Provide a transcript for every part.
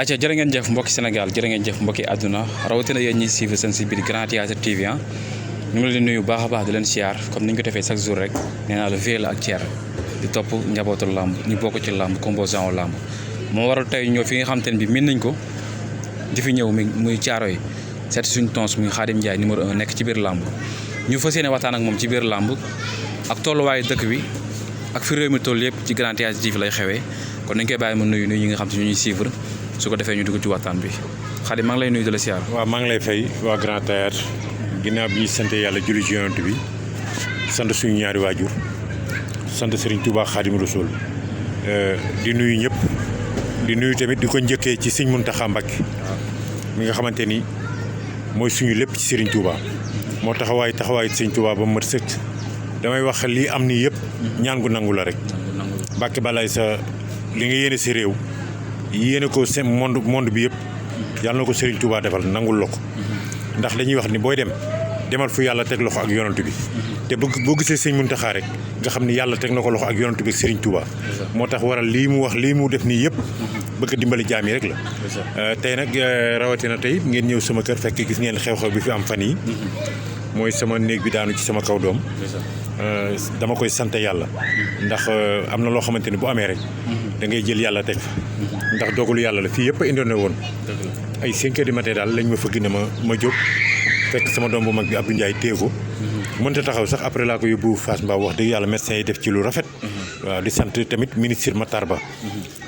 acca jërë ngeen jëf mbokki Sénégal jërë ngeen jëf mbokki àdduna rawatina yéen ñi suivre seen si biir Grand Théâtre TV ñu ngi leen di nuyu baax a baax di leen siyaar comme ni ñu ko defee chaque jour rek nee naa la vie la ak Thier di topp njabootu làmb ñu bokk ci làmb composant làmb moo waral tey ñëw fi nga xam te ne bi min nañ ko di fi ñëw muy caaro yi seet suñu tons muy Khadim Ndiaye numéro 1 nekk ci biir làmb ñu fas yéene waxtaan ak moom ci biir làmb ak tolluwaayu dëkk bi ak fi réew mi toll yëpp ci Grand Théâtre TV lay xewee kon nañ koy bàyyi ma nuyu ñi nga xam te ñu ñuy suivre su ko defee ñu dugg ci waxtaan bi Khadim maa ngi lay nuyu de la siyaar. waaw maa ngi lay fay waa Grand Théâtre ginnaaw bi ñu sant yàlla julli ci yonent bi sant suñu ñaari waajur sant Serigne Touba Khadim Rassoul di nuyu ñëpp di nuyu tamit di ko njëkkee ci Serigne Mountakha Mbacké mi nga xamante ni mooy suñu lépp ci Serigne Touba moo taxawaay Serigne Touba ba mu mat sëkk damay wax lii am nii yëpp ñaan gu nangu la rek Mbacké balaay sa li nga yéene si réew yéene ko seen monde bi yëpp yàlla na ko Serigne Touba defal nangul la ko ndax dañuy wax ni booy demal fu yàlla teg loxo ak yonent bi te boo gisee sëñ Mountakha rek nga xam ni yàlla teg na ko loxo ak yonent bi Serigne Touba moo tax waral lii mu wax lii mu def nii yëpp bëgg a dimbali jaam yi rek la tey nag rawatina tey ngeen ñëw sama kër fekk gis ngeen xew-xew bi fi am fan yi mooy sama néeg bi daanu ci sama kaw doom dama koy sant yàlla ndax am na loo xamante ni bu amee rek da ngay jël yàlla teg fa ndax dogalu yàlla la fii yëpp a indoon woon ay 5 heures du matin daal lañ ma fëgg ne ma jóg fekk sama doom bu mag bi Abdou Ndiaye téye ko mënta taxaw sax après laa ko yóbbu Fass Mbao wax dëgg yàlla médecin yi def ci lu rafet waaw di sant tamit ministre Matar Ba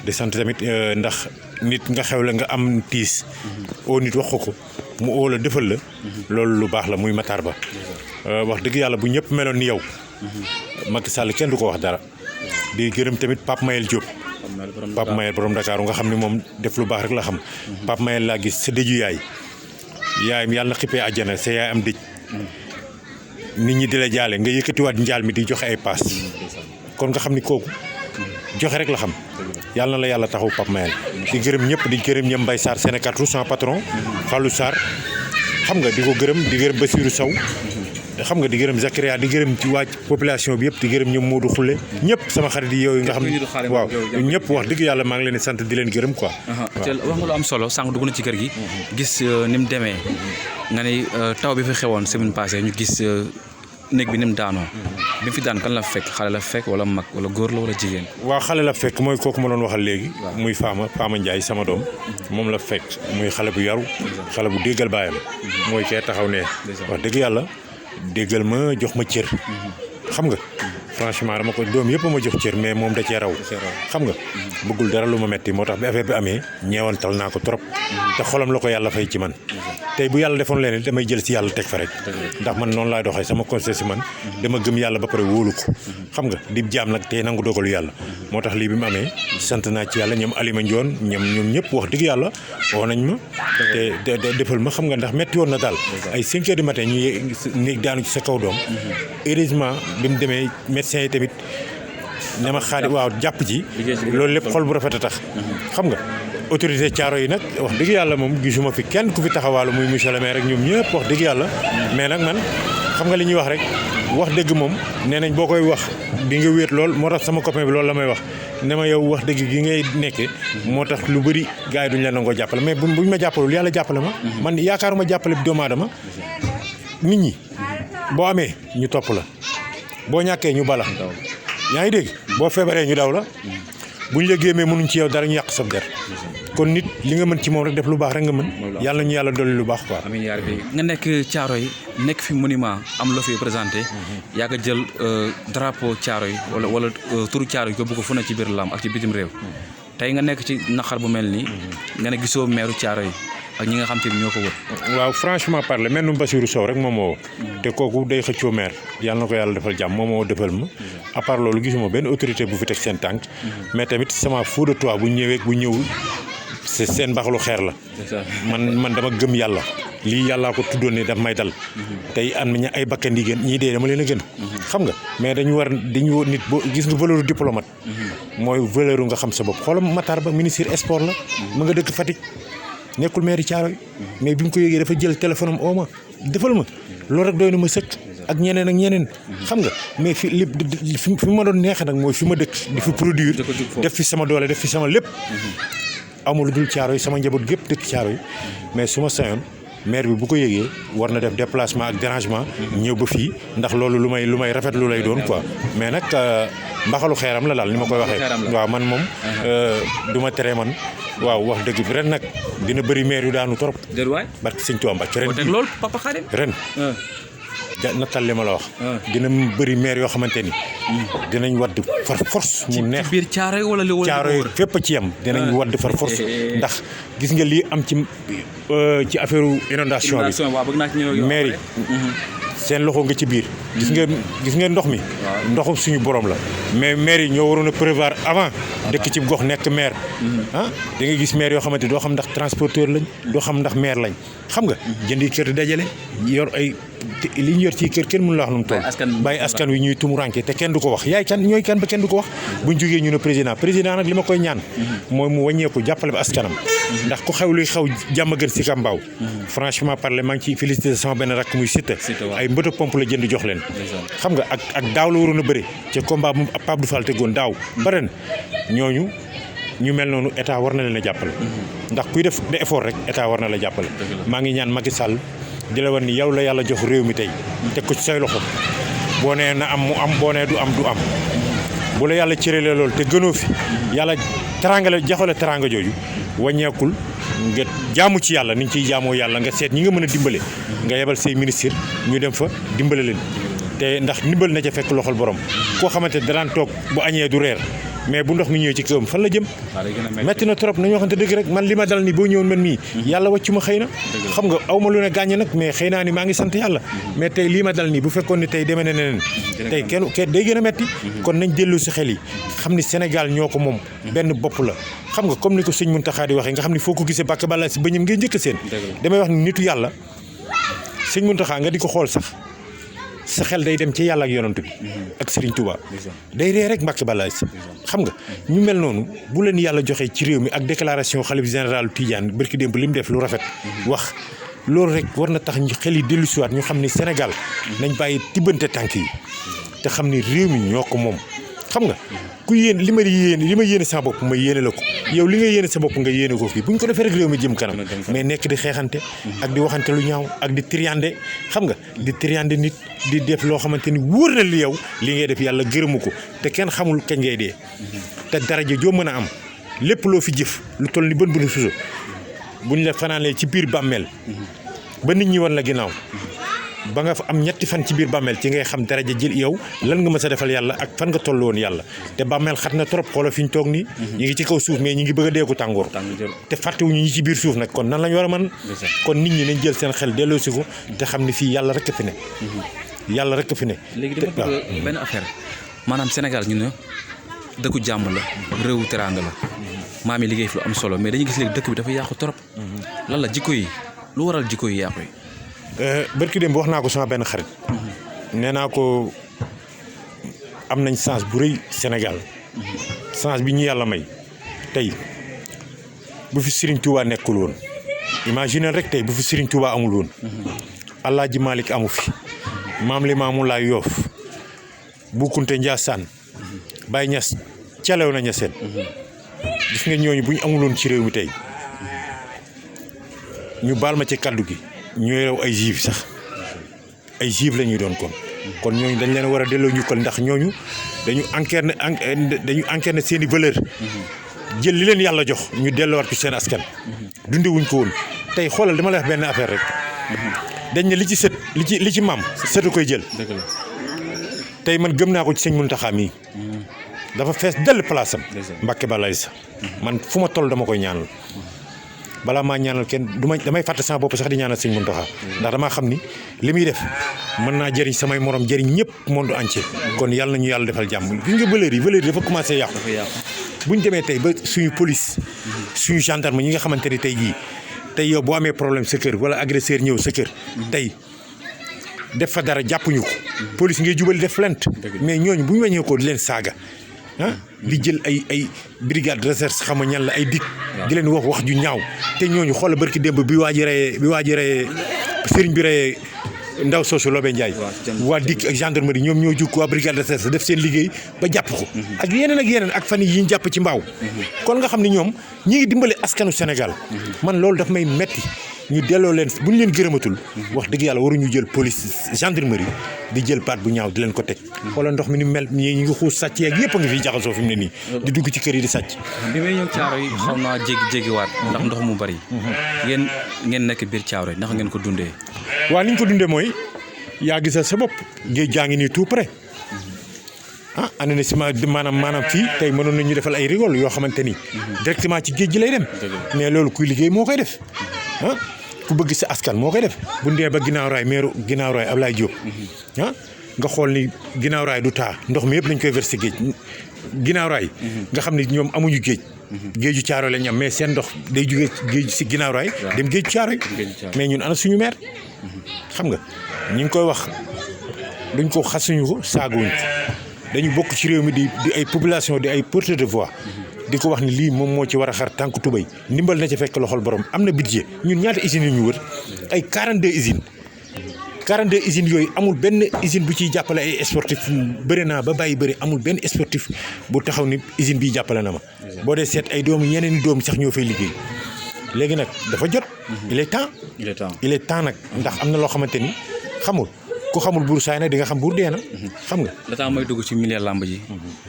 di sant tamit ndax nit nga xew la nga am tiis oo nit wax ko mu oo la defal la loolu lu baax la muy Matar Ba wax dëgg yàlla bu ñëpp meloon ni yow Macky Sall kenn du ko wax dara di gërëm tamit Pape Mayel Diop Pape Mayel borom Dakar nga xam ne moom def lu baax rek la xam Pape Mayel laa gis sa dëju yaayam yàlla na xippee àjjana sa yaay am dëj nit ñi di la jaale nga yëkkatiwaat njaal mi di joxe ay paas kon nga xam ni kooku joxe rek la xam yàlla na la yàlla taxaw Pape Mayel di gërëm ñëpp di gërëm ñëm Mbaye Sarr Sénégal tout son patron Fallou Sarr xam nga di ko gërëm di gërëm Bassirou Sow xam nga di gërëm Zakaria di gërëm ci waaj population bi yëpp di gërëm ñoom Modou Khoule ñëpp sama xarit yi yooyu nga xam ne waaw ñëpp wax dëgg yàlla maa ngi leen di sant di leen gërëm quoi. te wax nga lu am solo sànq dugg na ci kër gi gis ni mu demee nga ni taw bi fi xewoon semaine passée ñu gis néeg bi ni mu daanoo bi mu fi daan kan la fekk xale la fekk wala mag wala góor la wala jigéen. waaw xale la fekk mooy kooku ma doon waxal léegi. muy Fama Ndiaye sama doom moom la fekk muy xale bu yaru xale bu déggal baayam mooy kee taxaw ne wax dëgg yàlla déggal ma jox ma cër xam nga franchement dama ko doom yëpp ma jox cër mais moom da cee raw xam nga bëggul dara lu ma metti moo tax bi affaire bi amee ñeewantal naa ko trop te xolam la ko yàlla fay ci man tey bu yàlla defoon leen damay jël ci yàlla teg fa rek ndax man noonu laay doxee sama conseil si man dama gëm yàlla ba pare wóolu ko xam nga di jaam nag tey nangu dogalu yàlla moo tax lii bi mu amee sant naa ci yàlla ñoom Alima Ndione ñoom ñëpp wax dëgg yàlla woo nañ ma te defal ma xam nga ndax metti woon na daal ay 5 heures du matin ñu néeg daanu ci sa kaw doom heureusement bi mu demee médecin yi tamit ne ma xaari waaw jàpp ci loolu lépp xol bu rafet a tax xam nga autorité Thiaroye yi nag wax dëgg yàlla moom gisuma fi kenn ku fi taxawaalu muy monsieur le maire rek ñoom ñëpp wax dëgg yàlla mais nag man xam nga li ñuy wax rek wax dëgg moom nee nañ boo koy wax di nga wéet lool moo tax sama copain bi loolu la may wax ne ma yow wax dëgg gi ngay nekkee moo tax lu bëri gars yi duñ la nangoo jàppale mais buñ ma jàppalul yàlla jàppale ma man yaakaaruma jàppale bi doomu aadama nit ñi boo amee ñu topp la boo ñàkkee ñu bala yaa ngi dégg boo feebaree ñu daw la bu ñu la gémmee mënuñ ci yow dara ñu yàq sa der kon nit li nga mën ci moom rek def lu baax rek nga mën yàlla ñu yàlla dolli lu baax quoi. amiin yaa rabbi nga nekk Thiaroye nekk fi monument am loo fi présenté yaa nga jël drapeau Thiaroye wala turu Thiaroye ko bu ko fu ne ci biir lamb ak ci bitim réew tey nga nekk ci naqar bu mel nii nga ne gisoo meeru Thiaroye ak ñi nga xam te ni ñoo ko wër. waaw franchement parler mel nu Bassirou Sow rek moom moo te kooku day xëccoo maire yàlla na ko yàlla defal jàmm moom moo defal ma à part loolu gisuma benn autorité bu fi teg seen tànk mais tamit sama fou de toi bu ñëwee bu ñëwul c'est seen mbaxalu xeer la man dama gëm yàlla lii yàllaa ko tuddoon ne daf may dal tey am nañu ay bakkan di gën ñii dee dama leen a gën xam nga mais dañu nit boo gis nga valeur diplomate mooy valeur nga xam sa bopp xoolam Matar Ba ministre sport la ma nga dëkk Fatick nekkul maire Thiaroye mais bi mu ko yëgee dafa jël téléphone am oo ma defal ma loolu rek doy na ma sëkk ak ñeneen xam nga mais fi ma doon neexee nag mooy fi ma dëkk di fi produire def fi sama doole def fi sama lépp amul dul Thiaroye sama njaboot gépp dëkk Thiaroye mais su ma sañoon maire bi bu ko yëgee war na def déplacement ak dérangement ñëw ba fii ndax loolu lu may rafet lu lay doon quoi mais nag mbaxalu xeeram la daal ni ma koy waxee waaw man moom du ma tere man waaw wax dëgg bi ren nag dina bëri maire yu daanu trop barke sëñ Tuubaa Mbàkke ren nattal li ma la wax dina bëri maire yoo xamante ni dinañ wadd far force mu neex ci biir Thiaroye wala li Thiaroye fépp a ci yam dinañ wadd far force ndax gis nga lii am ci affaire inondation bi maire yi seen loxo nga ci biir gis nga ndox mi ndoxum suñu borom la mais maire yi ñoo waroon a prévoir avant dëkk ci gox nekk maire da nga gis maire yoo xamante doo xam ndax transporteur lañ doo xam ndax maire lañ xam nga jëndi kër di dajale yor ay li ñu yor ci kër kenn mënu la wax nu mu toll bàyyi askan wi ñuy tumuranke te kenn du ko wax yaay kan ñooy kan ba kenn du ko wax buñ jógee ñu ne président nag li ma koy ñaan mooy mu wàññeeku jàppale ba askanam ndax ku xew luy xew jàmm gën si Kambaaw franchement parler maa ngi ci félicité sama benn rakk muy Siteu ay mbëta pompe la jënd jox leen xam nga ak daaw la waroon a bëri ca combat bu Pape Abdou Fall tegoon daaw ba ren ñooñu ñu mel noonu état war na leen a jàppale ndax kuy def de effort rek état war na la jàppale maa ngi ñaan Macky Sall di la wan ni yow la yàlla jox réew mi tey teg ko ci say loxo boo nee na am mu am boo nee du am bu la yàlla cëralee loolu te gënoo fi yàlla teranga la joxale teranga jooju wàññeekul nga jaamu ci yàlla ni ñu ciy jaamoo yàlla nga seet ñi nga mën a dimbale nga yebal say ministre ñu dem fa dimbale leen te ndax ndimbal na ca fekk loxol borom koo xamante danaan toog bu añee du reer mais bu ndox mi ñëwee ci kawam fan la jëm metti na trop nañoo xamante dëgg rek man li ma dal ni boo ñëwoon man mii yàlla wàccu ma xëy na xam nga aw ma lu ne gàññe nag mais xëy naa ni maa ngi sant yàlla mais tey lii ma dal nii bu fekkoon ni tey demee na neneen tey kenn day gën a metti kon nañ dellu si xel yi xam ni Sénégal ñoo ko moom benn bopp la xam nga comme ni ko sëñ Mountakha di waxee nga xam ni foo ko gisee bàkk bala si bëñam ngay njëkk seen damay wax ni nitu yàlla sëñ Mountakha nga di ko xool sax sa xel day dem ci yàlla ak yonent bi ak Serigne Touba day ree rek Mbàkke Balaay si xam nga ñu mel noonu bu leen yàlla joxee ci réew mi ak déclaration xalif général Tidiane barki démb li mu def lu rafet wax loolu rek war na tax ñu xel yi dellu siwaat ñu xam ni Sénégal nañ bàyyi tibbante tànk yi te xam ni réew mi ñoo ko moom xam nga ku yéen li ma yéene sa bopp ma yéene la ko yow li nga yéene sa bopp nga yéene ko fii bu ñu ko defee rek réew mi jëm kanam mais nekk di xeexante ak di waxante lu ñaaw ak di triande xam nga di triande nit di def loo xamante ni wóor na li yow li ngay def yàlla gërëmu ko te kenn xamul kañ ngay dee te daraja joo mën a am lépp loo fi jëf lu toll ni bën bu fiso buñ la fanaanee ci biir bàmmeel ba nit ñi wan la ginnaaw ba nga fa am ñetti fan ci biir bàmmeel ci ngay xam daraja jël yow lan nga mës a defal yàlla ak fan nga toll woon yàlla te bàmmeel xat na trop xoolal fi ñu toog nii ñu ngi ci kaw suuf mais ñu ngi bëgg a deeku tàngoor te fàttewuñu ñi ci biir suuf nag kon nan lañ war a mën kon nit ñi nañ jël seen xel delloosi ko te xam ne fii yàlla rek a fi ne yàlla rek a fi ne léegi dama bëgg benn affaire maanaam Sénégal ñu ne dëkku jàmm la réewu teraanga la maam yi liggéey fi lu am solo mais dañuy gis léegi dëkk bi dafa yàqu trop lan la jikko yi lu waral jikko yi yàqu yi barki démb wax naa ko sama benn xarit nee naa ko am nañ chance bu rëy Sénégal chance bi ñu yàlla may tey bu fi Serigne Touba nekkul woon imagine rek tey bu fi Serigne Touba amul woon Alaaji Malick amu fi Maam Limaamu Laay Yoof Bu Kunta Njaasaan Baay Ñas calew na ñaseen gis nga ñooñu bu ñu amuloon ci réew mi tey ñu baal ma ci kaddu gi ñooy rew ay juif sax ay juif la ñuy doon kon ñooñu dañ leen war a delloo ñukkal ndax ñooñu dañu incarné seen i valeur jël li leen yàlla jox ñu delloowaat ko seen askan dunde wuñ ko woon tey xoolal dama lay wax benn affaire rek dañ ne li ci sët li ci maam sëtu koy jël tey man gëm naa ko ci sëñ Mountakha mii dafa fees dell place am Mbàkke Balaay sa man fu ma toll dama koy ñaanal balaa maa ñaanal kenn damay fàtte sama bopp sax di ñaanal sëñ Mountakha ndax damaa xam ni li muy def mën naa jëriñ samay morom jëriñ ñëpp monde entier kon yàlla nañu yàlla defal jàmm gis nga valeur yi dafa commencé yàqu bu ñu demee tey ba suñu police suñu gendarme ñi nga xamante ni tey jii tey yow boo amee problème sa kër wala agresseur ñëw sa kër tey def fa dara jàppuñu ko police ngay jubali def plainte mais ñooñu bu ñu wàññee ko di leen saaga di jël ay brigade de recherche xam nga ñan la ay dik di leen wax ju ñaaw te ñooñu xoolal barki démb bi waa ji reyee sëriñ bi reyee ndaw soosu Lobé Ndiaye waa dikk ak gendarmerie ñoom ñoo jóg waa brigade de recherche def seen liggéey ba jàpp ko ak yeneen ak fan yi ñu jàpp ci mbaaw kon nga xam ne ñoom ñi ngi dimbale askanu Sénégal man loolu daf may metti ñu delloo leen bu ñu leen gërëmatul wax dëgg yàlla waruñu jël police gendarmerie di jël baat bu ñaaw di leen ko teg wala ndox mi ni mel ñi ngi xuus sàcc yeeg yëpp a ngi fiy jaxasoo fi mu ne nii di dugg ci kër yi di sàcc bi may ñëw caaro yi xaw naa jéggiwaat ndax ndox mu bari ngeen nekk biir caaro yi ndax ngeen ko dundee waaw ni ñu ko dundee mooy yaa gisal sa bopp géej jaa ngi nii tout près andi na si maanaam fii tey mënoon nañu defal ay rigole yoo xamante ni directement ci géej gi lay dem mais loolu kuy liggéey moo koy def ku bëgg sa askan moo koy def bu ndee ba ginnaaw raay meeru ginnaaw raay Ablaye Diop nga xool ni ginnaaw raay du taa ndox mi yëpp lañ koy versé géej ginnaaw raay nga xam ne ñoom amuñu géej géeju caaro lañ am mais seen ndox day jógee géej si ginnaaw raay dem géeju caaro mais ñun ana suñu maire xam nga ñu ngi koy wax duñ ko xasuñu ko saaguñu ko dañu bokk ci réew mi di ay population di ay porteur de voix di ko wax ni lii moom moo ci war a xar tànk tubéy ndimbal na ca fekk loxol borom am na budget ñun ñaata usines yu ñu wër ay 42 usines 42 usines yooyu amul benn usine bu ciy jàppale ay sportif bëri naa ba bàyyi bëri amul benn sportif bu taxaw ni usine bii jàppale na ma boo dee seet ay doomu ñeneen i doom sax ñoo fay liggéey léegi nag dafa jot il est temps nag ndax am na loo xamante ni xamul ku xamul buur saay nag di nga xam buur dee na xam nga la tax may dugg ci milieu làmb ji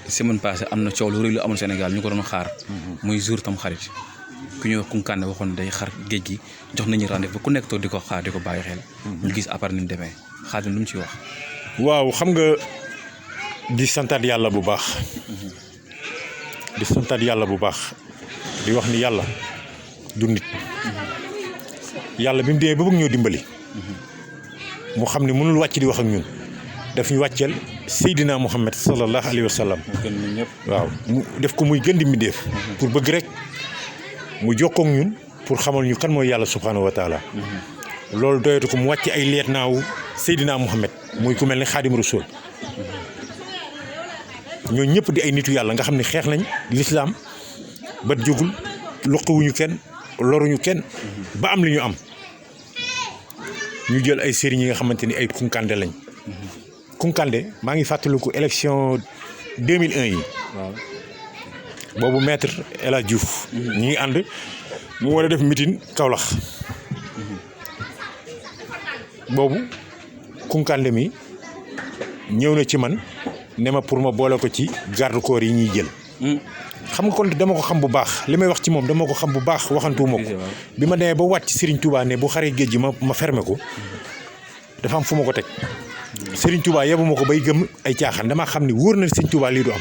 semaine passée am na coow lu rëy lu amul Sénégal ñu ko doon xaar muy jour tam xarit ku ñuy wax Kounkandé waxoon day xar géej gi jox nañu rendez-vous ku nekk toog di ko xaar di ko bàyyi xel ñu gis après ni mu demee Khadim lu mu ciy wax waaw xam nga di santaat yàlla bu baax di wax ni yàlla du nit yàlla bi mu demee ba bëgg ñoo dimbali mu xam ne mënul wàcc di wax ak ñun daf ñu wàcceel Seydina Muhammad sallallahu alayhi wa sallam waaw mu def ko muy gën di mbindéef pour bëgg rek mu jokkoo ak ñun pour xamal ñu kan mooy yàlla subhanahu wa taala loolu doyatu ko mu wàcc ay leet naaw Seydina Muhammad muy ku mel ni Xaadim Rasul ñoo ñëpp di ay nitu yàlla nga xam ne xeex nañ lislaam ba jógul loqiwuñu kenn loruñu kenn ba am li ñu am ñu jël ay sëriñ yi nga xamante ni ay Kounkandé lañ Kounkandé maa ngi fàttaliku élection 2001 yi boobu maître El Hadj Diouf ñi ngi ànd mu war a def meeting Kaolack boobu Kounkandé mi ñëw na ci man ne ma pour ma boole ko ci garde corps yi ñuy jël xam nga kon dama ko xam bu baax li may wax ci moom dama ko xam bu baax waxantuwuma ko bi ma demee ba wàcc Serigne Touba ne bu xaree géej gi ma fermé ko dafa am fu ma ko teg Serigne Touba yebuma ko bay gëm ay caaxaan damaa xam ni wóor na Serigne Touba lii du am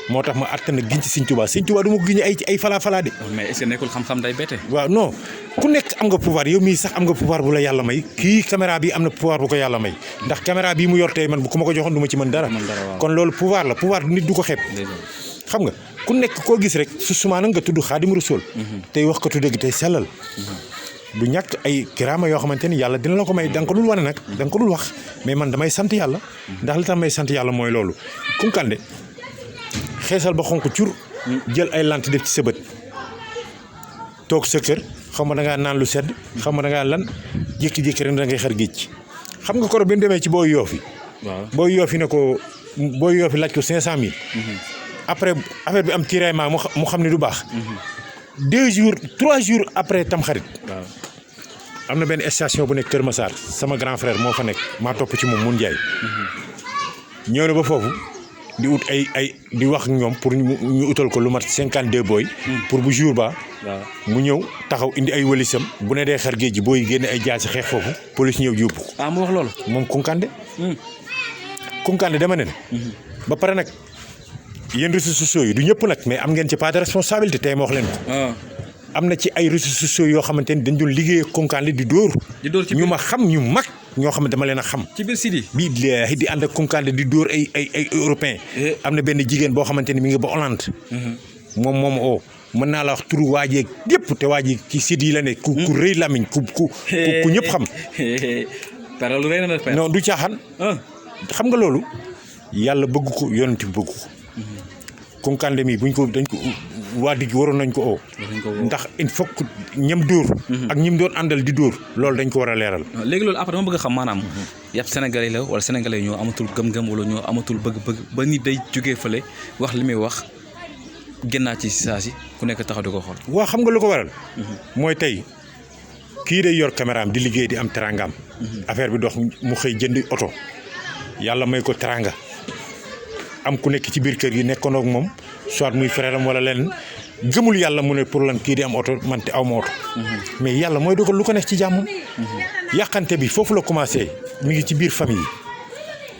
moo tax ma àtt na giñ ci Serigne Touba du ma ko giñ ay falaa de. mais est-ce que nekkul xam-xam day bette. waaw non ku nekk am nga pouvoir yow mii sax am nga pouvoir bu la yàlla may kii caméra bi am na pouvoir bu ko yàlla may ndax caméra bii mu yor tey man bu ku ma ko joxoon du ma ci mën dara. kon loolu pouvoir la pouvoir nit du ko xeeb. xam nga ku nekk koo gis rek su suma nag nga tudd Xaadim Rasul tey wax ko tu dëgg tey sellal du ñàkk ay kiraama yoo xamante ni yàlla dina la ko may da nga ko dul wane nag da nga ko dul wax mais man damay sant yàlla ndax li tax may sant yàlla mooy loolu Kounkandé xeesal ba xonk cur jël ay lant def ci sa bët toog sa kër xam nga da ngaa naan lu sedd xam nga da ngaa lan jékki-jékki rek da ngay xar géej xam nga koro bi mu demee ci booy yoofi booy yoofi ne ko booy yoofi laaj ko 500000 après affaire bi am tiraillement mu xam ne du baax 3 jours après Tamxarit am na benn station bu nekk Kër Massar sama grand frère moo fa nekk maa topp ci moom mun Njaay ñëw na ba foofu di ut ay di wax ñoom pour ñu utal ko lu mat 52 booy pour bu jour ba mu ñëw taxaw indi ay wëlisam bu ne dee xar géej gi booy génne ay jaasi xeex foofu police ñëw yóbbu ko mu wax loolu moom Kounkandé dama ne ba pare nag yéen réseaux sociaux yi du ñëpp nag mais am ngeen ci pas de responsabilité tey ma wax leen ko am na ci ay réseaux sociaux yoo xamante ni dañ doon liggéey ak Kounkandé di dóor ñu ma xam ñu mag ñoo xam ne dama leen a xam ci biir sidi bii di ànd ak Kounkandé di dóor ay européen am na benn jigéen boo xamante ni mi ngi ba Hollande moom oo mën naa la wax turu waajeeg yëpp te waaji ci site yi la ne ku rëy lamiñ ku ñëpp xam non du caaxaan xam nga loolu yàlla bëgg ko yonent bi bëgg ko Kounkandé mi dañ ko waa digg waroon nañ ko oo ndax il faut que ñam dóor ak ñim doon àndal di dóor loolu dañ ko war a leeral léegi loolu après dama bëgg a xam maanaam yàpp sénégalais la wala sénégalais ñoo amatul gëm-gëm wala ñoo amatul bëgg-bëgg ba nit day jógee fële wax li muy wax génnaa ci saa si ku nekk taxaw di ko xool waa xam nga lu ko waral mooy tey kii day yor caméraam di liggéey di am terangam affaire bi dox mu xëy jënd oto yàlla may ko teranga am ku nekk ci biir kër gi nekkoon ak moom soit muy frère am wala leneen gëmul yàlla mu ne pour lan kii di am oto man te aw ma oto mais yàlla mooy dogal lu ko nekk ci jàmmam yàqante bi foofu la commencé mi ngi ci biir famille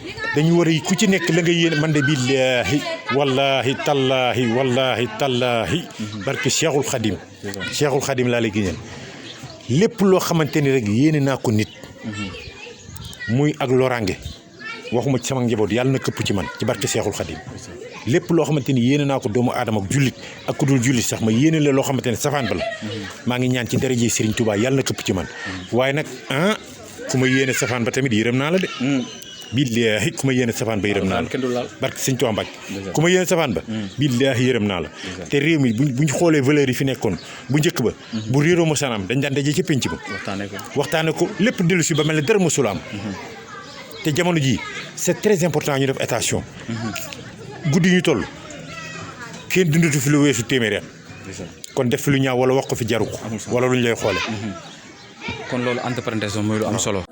yi dañu war a ku ci nekk la nga yéene man de billaahi wallahi tallaahi barke Cheikhul Khadim laa lay génneel lépp loo xamante ni rek yéene naa ko nit muy ak loraange waxuma ci sama njaboot yàlla na këpp ci man ci barke Cheikhul Khadim lépp loo xamante ni yéene naa ko doomu aadama ak jullit ak ku dul jullit sax ma yéene la loo xamante ne safaan ba la maa ngi ñaan ci daraje Serigne Touba yàlla na këpp ci man waaye nag ku ma yéene safaan ba tamit yërëm naa la de billaahi ku ma yéene safaan ba yërëm naa la barke Serigne Touba Mbacke ku ma yéene safaan ba billaahi yërëm naa la te réew mi buñ xoolee valeurs yi fi nekkoon bu njëkk ba bu réeroo ma sanam dañ daan daje ci penc ba waxtaane ko lépp dellu si ba mel ne dara mësul am te jamono ji c'est très important ñu def attention guddi ñu toll kenn dundatu fi lu weesu téeméeri at kon def fi lu ñaaw wala wax ko fi jaru ko wala lu ñu lay xoole kon loolu entre parenthèses mooy lu am solo